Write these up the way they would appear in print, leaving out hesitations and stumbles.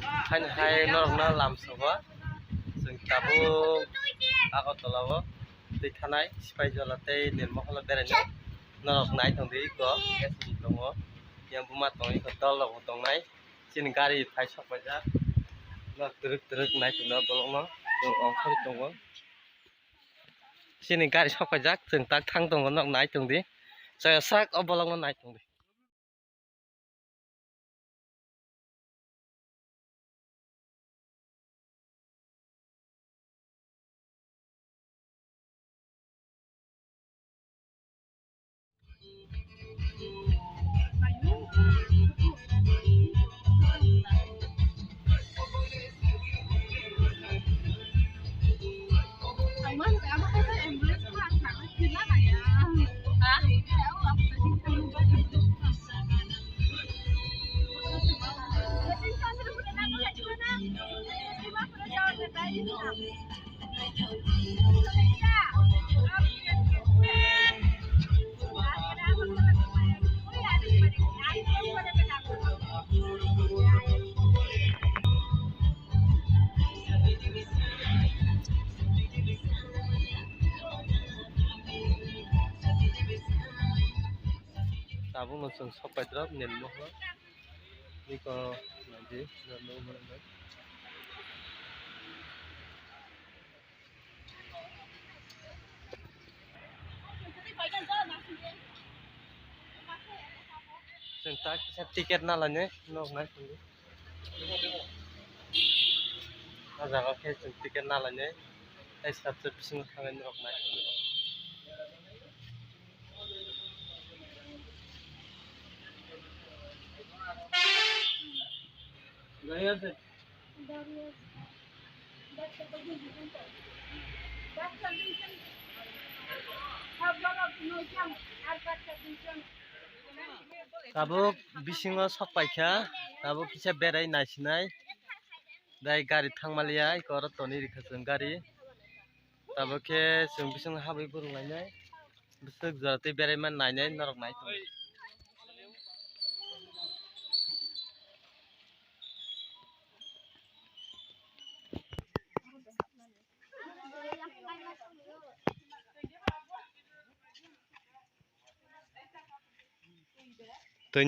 hai norokna lamsogo जों दाबो आगरतलाव दै थानाय सिपाहिजाला tei निर्महला बेरायनो norok naitongdi iko SB tongo yang buma tong iko dolog tongnai sini gari phai sokpaijak nok druk naitongna bolongno जों ongkhoi tongo sini gari sokpaijak जों tak thang tongo nok naitongdi jaya sak obolongno naitongdi tabung जों sokpaijak निर्महला iko nanti निर्महला जों tak tiket nalanya nok naitongdi ajaga ke जों tiket nalanya ai sabse bising thangai nok naitongdi gaya se tabuk bisingo sokpaikha tabuk kisa berai naisinai dai gari thangmalia iko aro toni rikha जों gari tabuk ke जों bisingo habai burunglainai bisik jaratei beraima nainai norok naitongdi Tuh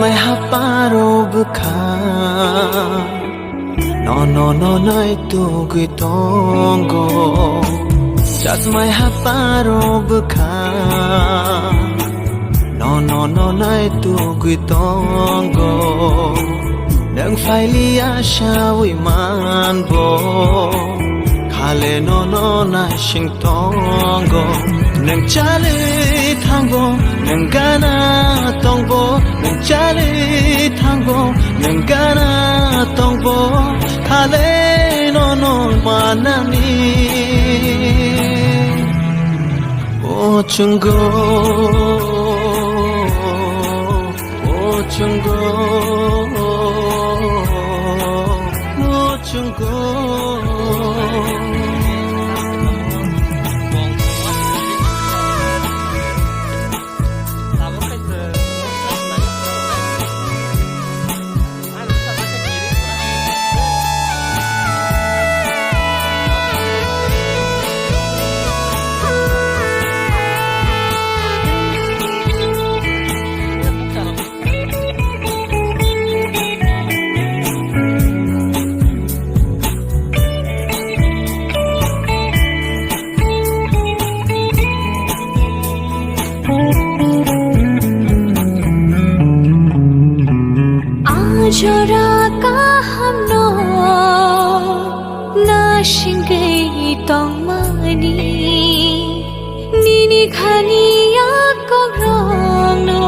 mai haparo bukha no nai tu gui tongo just mai haparo bukha no nai tu gui tongo nang phai lia shawi man bo khale no nai sing tongo nang chale thangbo nang gana tongbo nang chale thangbo nang gana tongbo khale no manani o chungo Jora ka hamno na shingai tong mani nini khani ya kokborok no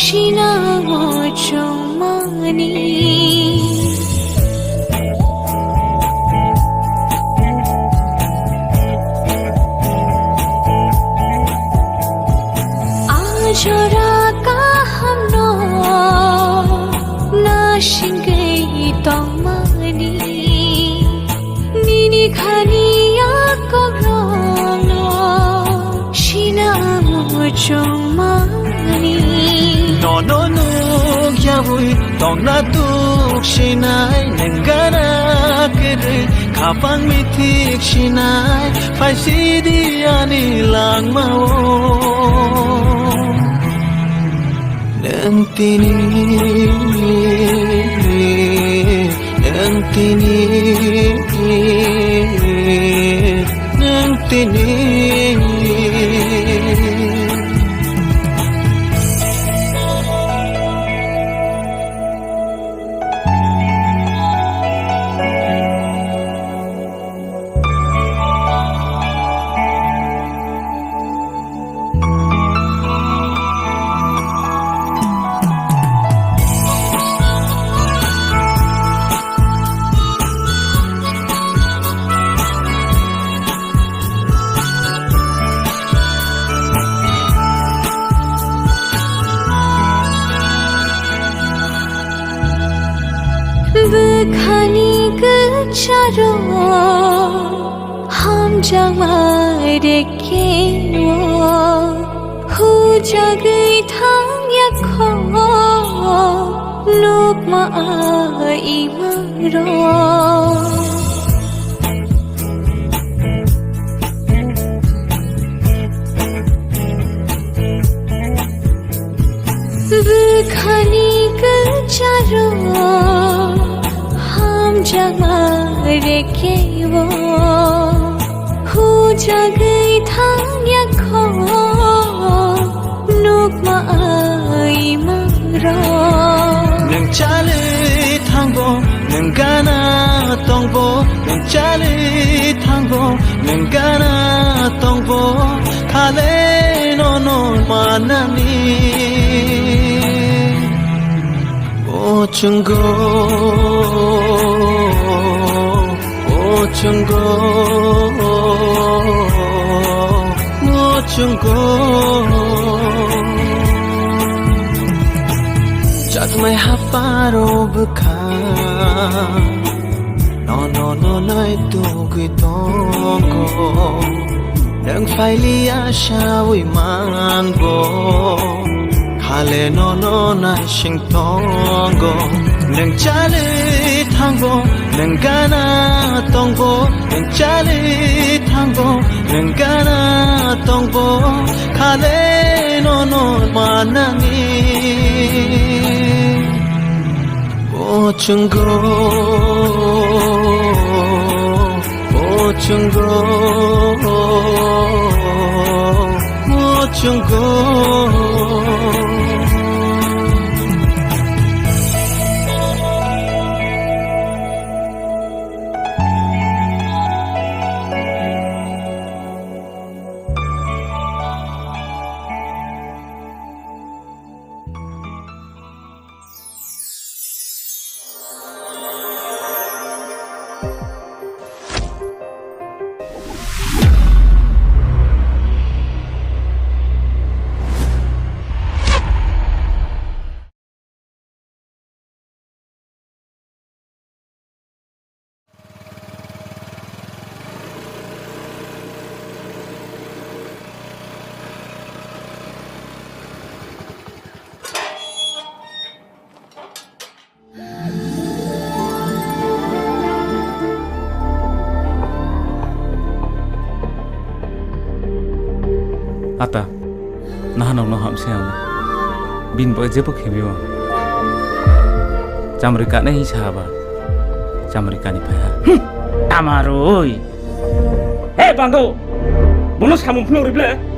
shina mo chong mani Jora ka hamno shingai tong mani nini khani ya kokborok no shina mo chong mani no yawui tong na tu shinai nangana kere khapang mi thik shinai phai si di ani lang mao nang tini khani ke charo ham jamare ke wo hu jagai thang ya kho lok ma ai maro khani ke charo jamare ke wo hu jagai thang ya kho nok ma ai maro nang chale thangbo nang gana tongbo nang chale thangbo nang gana tongbo khale no manani o chungo just mai haparo bukha no nai tu gui tongo nang phai lia shawi man bo khale no nai sing tongo nang chale thangbo nang gana tongbo nang chale thangbo nang gana tongbo khale no manani 모친구 Ata, nahan no ham siang, bin boy jepo kebiwa. Jamrika ne hisaba, jamrika ni paya. Amaroi. Hey banggo, bonus kamu pulang rible.